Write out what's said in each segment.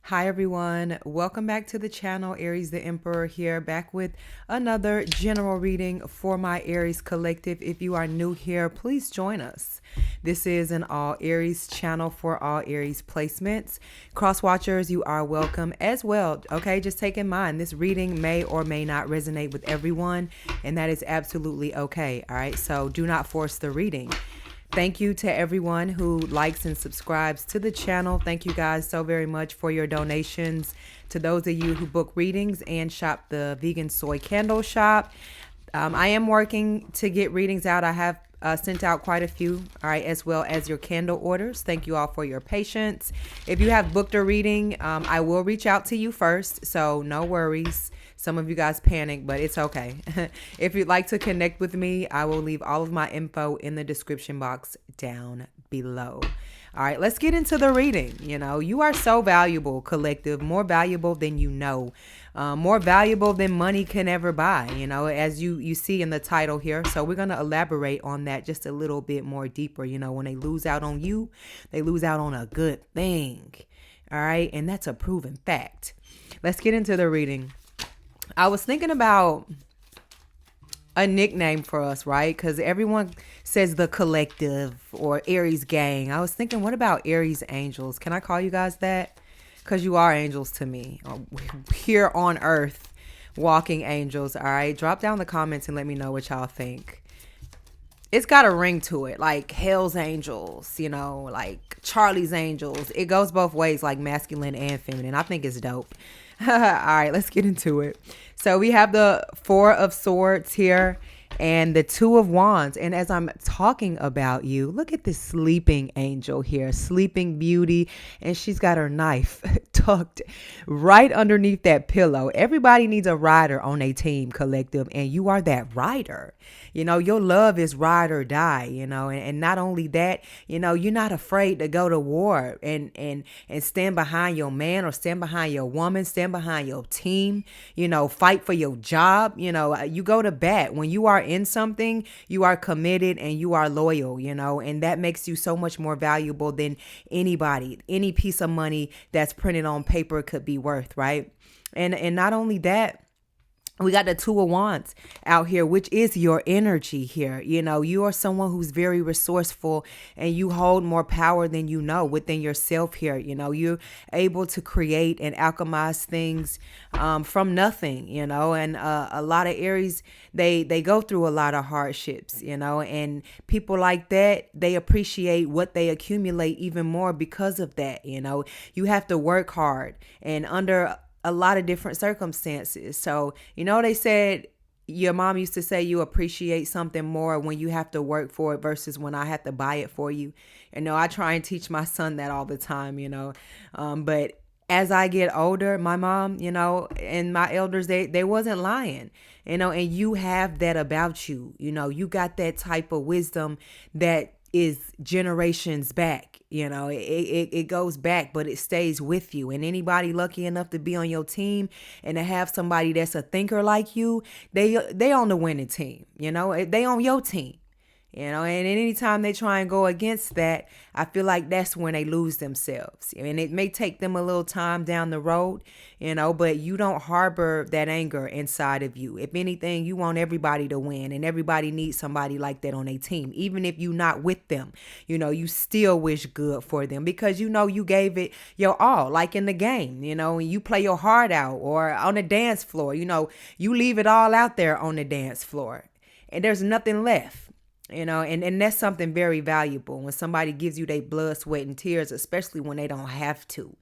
Hi everyone, welcome back to the channel. Aries the Emperor here, back with another general reading for my Aries collective. If you are new here, please join us. This is an all Aries channel for all Aries placements. Cross watchers, you are welcome as well. Okay, just take in mind this reading may or may not resonate with everyone, and that is absolutely okay. All right, so do not force the reading. Thank you to everyone who likes and subscribes to the channel. Thank you guys so very much for your donations. To those of you who book readings and shop the vegan soy candle shop, I am working to get readings out. I have sent out quite a few, all right, as well as your candle orders. Thank you all for your patience. If you have booked a reading, I will reach out to you first, so no worries. Some of you guys panic, but it's okay. If you'd like to connect with me, I will leave all of my info in the description box down below. All right, let's get into the reading. You know, you are so valuable, collective, more valuable than you know, more valuable than money can ever buy, you know, as you see in the title here. So we're going to elaborate on that just a little bit more deeper. You know, when they lose out on you, they lose out on a good thing. All right, and that's a proven fact. Let's get into the reading. I was thinking about a nickname for us, right? Because everyone says the collective or Aries gang. I was thinking, what about Aries angels? Can I call you guys that? Because you are angels to me. Here on earth, walking angels. All right. Drop down the comments and let me know what y'all think. It's got a ring to it, like Hell's Angels, you know, like Charlie's Angels. It goes both ways, like masculine and feminine. I think it's dope. All right, let's get into it. So we have the Four of Swords here and the Two of Wands. And as I'm talking about you, look at this sleeping angel here, sleeping beauty. And she's got her knife tucked right underneath that pillow. Everybody needs a rider on a team, collective, and you are that rider. You know, your love is ride or die, you know, and not only that, you know, you're not afraid to go to war and stand behind your man or stand behind your woman, stand behind your team, you know, fight for your job. You know, you go to bat. When you are in something, you are committed and you are loyal, you know, and that makes you so much more valuable than anybody. Any piece of money that's printed on paper could be worth, right? And not only that, we got the Two of Wands out here, which is your energy here. You know, you are someone who's very resourceful and you hold more power than you know within yourself here. You know, you're able to create and alchemize things from nothing, you know, and a lot of Aries, they go through a lot of hardships, you know, and people like that, they appreciate what they accumulate even more because of that. You know, you have to work hard and under a lot of different circumstances. So, you know, they said your mom used to say you appreciate something more when you have to work for it versus when I have to buy it for you. You know, I try and teach my son that all the time, you know, but as I get older, my mom, you know, and my elders, they wasn't lying, you know, and you have that about you. You know, you got that type of wisdom that is generations back. You know, it goes back, but it stays with you. And anybody lucky enough to be on your team and to have somebody that's a thinker like you, they on the winning team. You know, they on your team. You know, and anytime they try and go against that, I feel like that's when they lose themselves. And it may take them a little time down the road, you know, but you don't harbor that anger inside of you. If anything, you want everybody to win, and everybody needs somebody like that on a team. Even if you're not with them, you know, you still wish good for them because you know you gave it your all, like in the game, you know, and you play your heart out or on the dance floor, you know, you leave it all out there on the dance floor and there's nothing left. You know, and that's something very valuable when somebody gives you their blood, sweat, and tears, especially when they don't have to.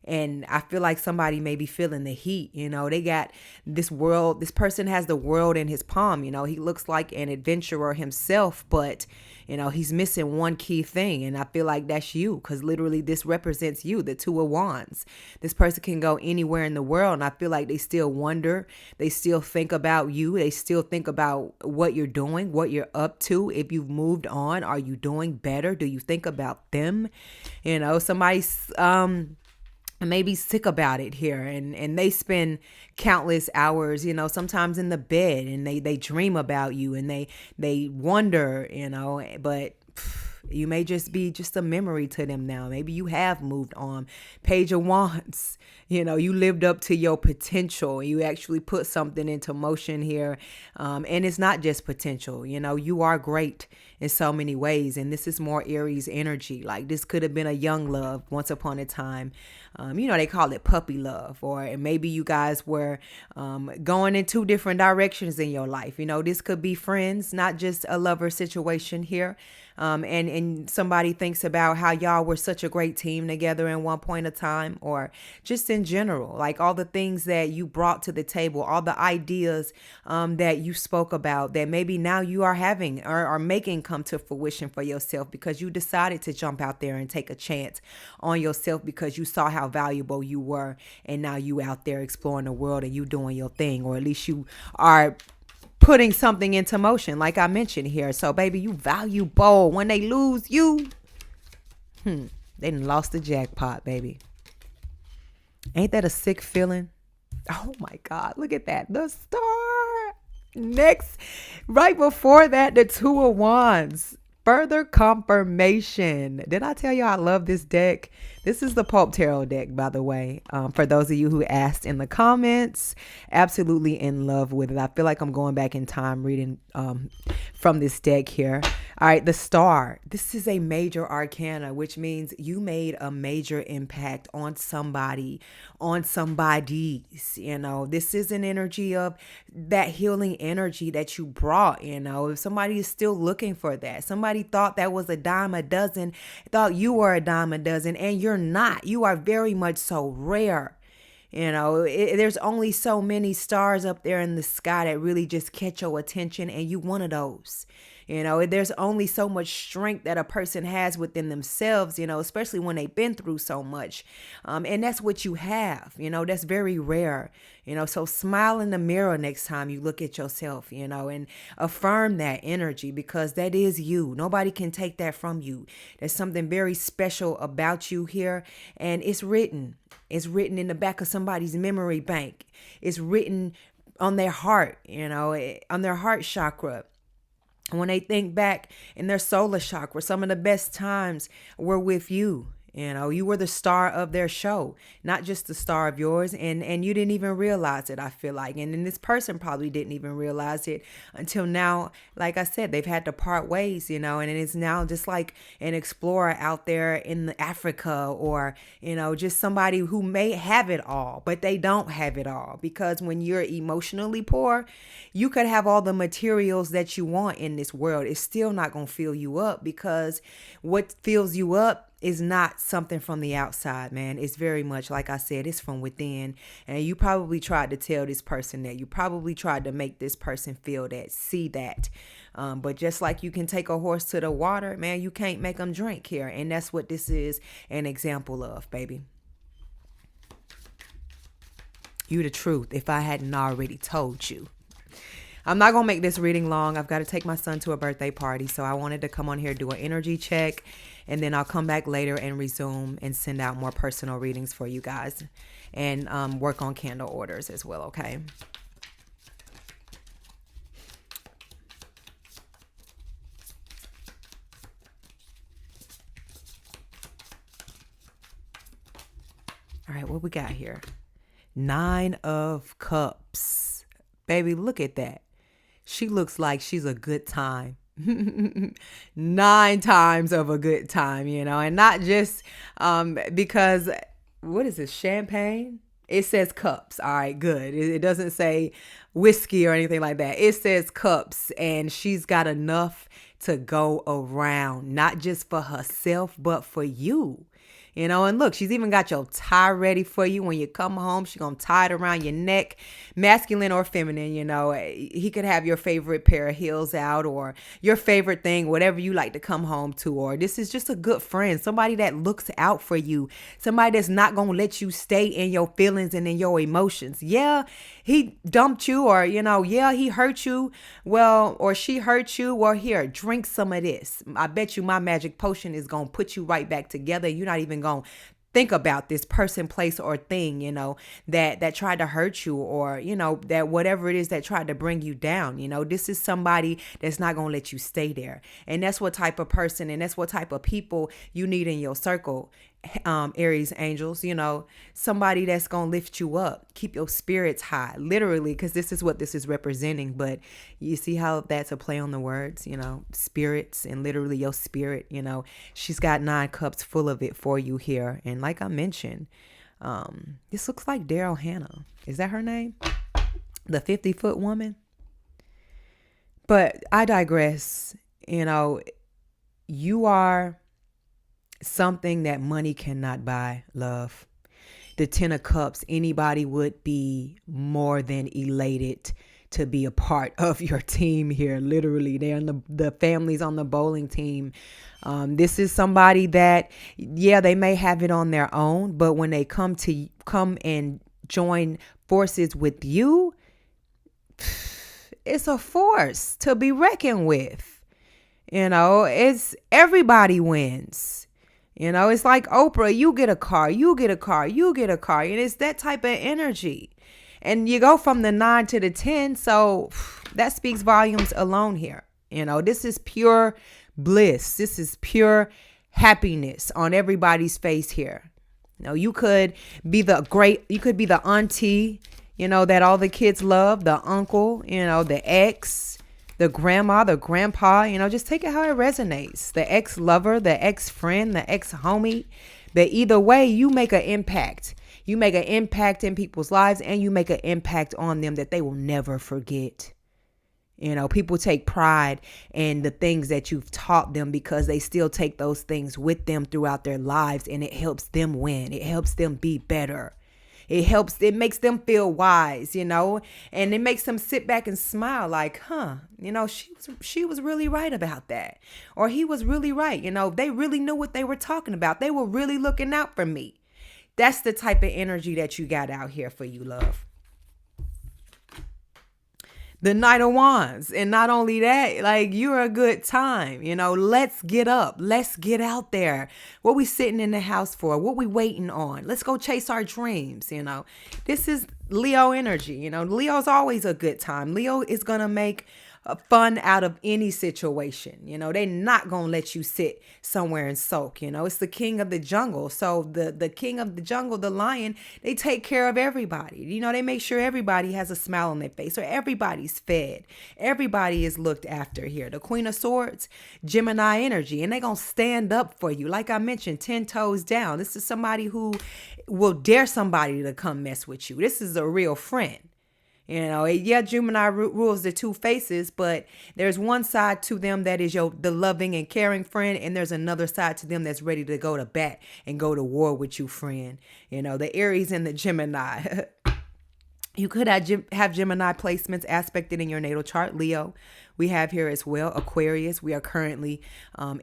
And I feel like somebody may be feeling the heat. You know, they got this world. This person has the world in his palm. You know, he looks like an adventurer himself, but, you know, he's missing one key thing. And I feel like that's you, because literally this represents you, the Two of Wands. This person can go anywhere in the world. And I feel like they still wonder. They still think about you. They still think about what you're doing, what you're up to. If you've moved on, are you doing better? Do you think about them? You know, somebody's maybe sick about it here, and they spend countless hours, you know, sometimes in the bed, and they dream about you, and they wonder, you know, but You may just be just a memory to them now. Maybe you have moved on. Page of Wands, you lived up to your potential. You actually put something into motion here. And it's not just potential. You are great in so many ways. And this is more Aries energy. Like this could have been a young love once upon a time. They call it puppy love, or maybe you guys were going in two different directions in your life. This could be friends, not just a lover situation here. And somebody thinks about how y'all were such a great team together in one point of time, or just in general, like all the things that you brought to the table, all the ideas that you spoke about that maybe now you are having or are making come to fruition for yourself because you decided to jump out there and take a chance on yourself because you saw how valuable you were. And now you out there exploring the world and you doing your thing, or at least you are putting something into motion, like I mentioned here. So, baby, you valuable. When they lose you, they done lost the jackpot, baby. Ain't that a sick feeling? Oh, my God. Look at that. The star. Next, right before that, the Two of Wands. Further confirmation. Did I tell you I love this deck? This is the Pope Tarot deck, by the way. For those of you who asked in the comments, absolutely in love with it. I feel like I'm going back in time reading from this deck here. All right, the Star. This is a major arcana, which means you made a major impact on somebody, on somebody's. This is an energy of that healing energy that you brought. If somebody is still looking for that, somebody thought that was a dime a dozen, thought you were a dime a dozen, and you're not. You are very much so rare. There's only so many stars up there in the sky that really just catch your attention, and you one of those. There's only so much strength that a person has within themselves, especially when they've been through so much. And that's what you have, that's very rare, so smile in the mirror next time you look at yourself, and affirm that energy, because that is you. Nobody can take that from you. There's something very special about you here, and it's written. It's written in the back of somebody's memory bank. It's written on their heart, on their heart chakra. When they think back in their solar chakra, some of the best times were with you. You were the star of their show, not just the star of yours. And you didn't even realize it, I feel like. And then this person probably didn't even realize it until now. Like I said, they've had to part ways, and it's now just like an explorer out there in Africa, or, just somebody who may have it all, but they don't have it all. Because when you're emotionally poor, you could have all the materials that you want in this world. It's still not going to fill you up, because what fills you up is not something from the outside, man. It's very much, like I said, it's from within. And you probably tried to tell this person that. You probably tried to make this person feel that, see that. But just like you can take a horse to the water, man, you can't make them drink here. And that's what this is an example of, baby. You the truth, if I hadn't already told you. I'm not going to make this reading long. I've got to take my son to a birthday party. So I wanted to come on here, do an energy check, and then I'll come back later and resume and send out more personal readings for you guys, and work on candle orders as well, okay? All right, what we got here? 9 of Cups. Baby, look at that. She looks like she's a good time. 9 times of a good time, and not just because, what is this, champagne? It says cups. All right, good. It doesn't say whiskey or anything like that. It says cups, and she's got enough to go around, not just for herself, but for you. And look, she's even got your tie ready for you. When you come home, she's going to tie it around your neck, masculine or feminine. He could have your favorite pair of heels out, or your favorite thing, whatever you like to come home to. Or this is just a good friend, somebody that looks out for you, somebody that's not going to let you stay in your feelings and in your emotions. Yeah, he dumped you, or, yeah, he hurt you. Well, or she hurt you. Well, here, drink some of this. I bet you my magic potion is going to put you right back together. You're not even going to think about this person, place, or thing, that tried to hurt you, or, that whatever it is that tried to bring you down. This is somebody that's not going to let you stay there. And that's what type of person and that's what type of people you need in your circle. Aries angels, somebody that's going to lift you up, keep your spirits high, literally, because this is what this is representing. But you see how that's a play on the words, spirits, and literally your spirit, she's got 9 cups full of it for you here. And like I mentioned, this looks like Daryl Hannah. Is that her name? The 50-foot woman? But I digress. You are something that money cannot buy, love. The 10 of Cups, anybody would be more than elated to be a part of your team here. Literally, they're in the families on the bowling team. This is somebody that, they may have it on their own, but when they come and join forces with you, it's a force to be reckoned with. It's everybody wins. It's like Oprah, you get a car, you get a car, you get a car. And it's that type of energy. And you go from the 9 to the 10. So that speaks volumes alone here. This is pure bliss. This is pure happiness on everybody's face here. You could be the auntie, that all the kids love, the uncle, the ex, the grandma, the grandpa, just take it how it resonates. The ex-lover, the ex-friend, the ex-homie. But either way, you make an impact. You make an impact in people's lives, and you make an impact on them that they will never forget. People take pride in the things that you've taught them because they still take those things with them throughout their lives, and it helps them win. It helps them be better. It makes them feel wise, and it makes them sit back and smile like, she was really right about that. Or he was really right. They really knew what they were talking about. They were really looking out for me. That's the type of energy that you got out here for you, love. The Knight of Wands. And not only that, like, you're a good time. Let's get up. Let's get out there. What we sitting in the house for? What we waiting on? Let's go chase our dreams. This is Leo energy. Leo's always a good time. Leo is going to make fun out of any situation. They're not going to let you sit somewhere and sulk. It's the king of the jungle. So the king of the jungle, the lion, they take care of everybody. They make sure everybody has a smile on their face, or everybody's fed. Everybody is looked after here. The Queen of Swords, Gemini energy, and they're going to stand up for you. Like I mentioned, 10 toes down. This is somebody who will dare somebody to come mess with you. This is a real friend. Gemini rules the 2 faces, but there's one side to them that is the loving and caring friend, and there's another side to them that's ready to go to bat and go to war with you, friend. The Aries and the Gemini. You could have Gemini placements aspected in your natal chart. Leo, we have here as well. Aquarius, we are currently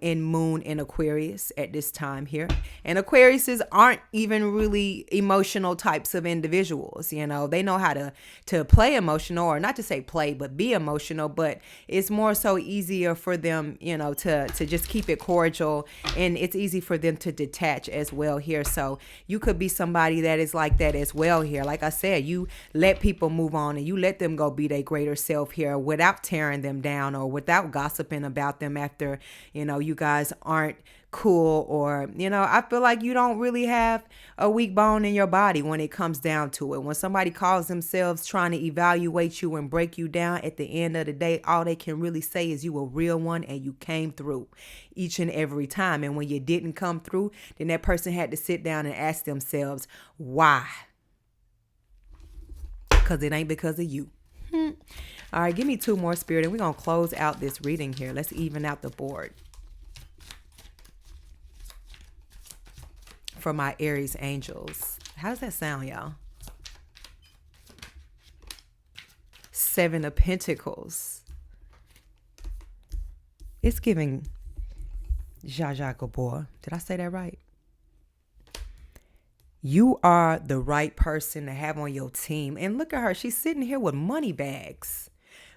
in Moon in Aquarius at this time here. And Aquariuses aren't even really emotional types of individuals. They know how to play emotional, or not to say play, but be emotional. But it's more so easier for them, to just keep it cordial. And it's easy for them to detach as well here. So you could be somebody that is like that as well here. Like I said, you let people move on and you let them go be their greater self here without tearing them down or without gossiping about them after, you guys aren't cool, or, I feel like you don't really have a weak bone in your body when it comes down to it. When somebody calls themselves trying to evaluate you and break you down, at the end of the day, all they can really say is you a real one and you came through each and every time. And when you didn't come through, then that person had to sit down and ask themselves, why? Because it ain't because of you. All right, give me 2 more, Spirit, and we're going to close out this reading here. Let's even out the board for my Aries angels. How does that sound, y'all? 7 of Pentacles. It's giving Zsa Zsa Gabor. Did I say that right? You are the right person to have on your team. And look at her. She's sitting here with money bags.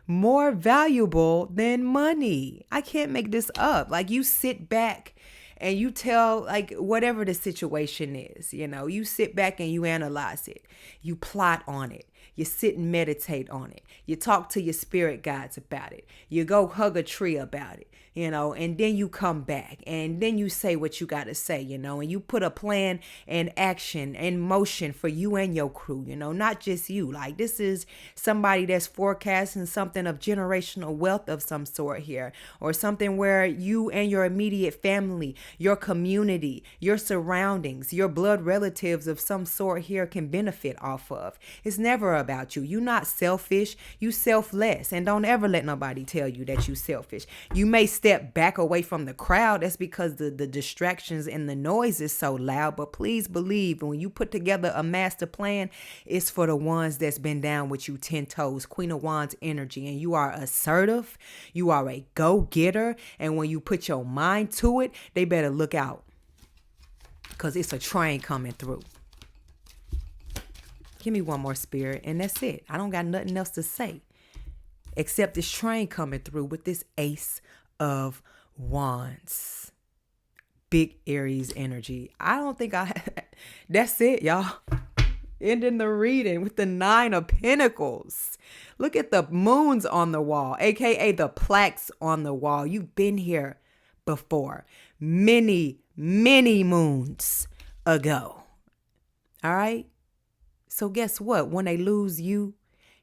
More valuable than money. I can't make this up. Like, you sit back and you tell, like, whatever the situation is, you sit back and you analyze it. You plot on it. You sit and meditate on it. You talk to your spirit guides about it. You go hug a tree about it, and then you come back and then you say what you got to say, and you put a plan and action in motion for you and your crew, not just you. Like, this is somebody that's forecasting something of generational wealth of some sort here, or something where you and your immediate family, your community, your surroundings, your blood relatives of some sort here can benefit off of. It's never about you. You're not selfish. You selfless. And don't ever let nobody tell you that you selfish. You may step back away from the crowd. That's because the distractions and the noise is so loud. But please believe, when you put together a master plan, it's for the ones that's been down with you 10 toes. Queen of Wands energy. And you are assertive. You are a go-getter. And when you put your mind to it, they better look out, because it's a train coming through. Give me one more, spirit, and that's it. I don't got nothing else to say except this train coming through with this Ace of Wands. Big Aries energy. I don't think that's it, y'all. Ending the reading with the 9 of Pentacles. Look at the moons on the wall, aka the plaques on the wall. You've been here before. Many moons ago. All right? So guess what? When they lose you,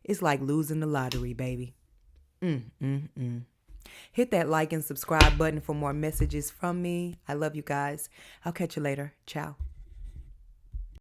it's like losing the lottery, baby. Hit that like and subscribe button for more messages from me. I love you guys. I'll catch you later. Ciao.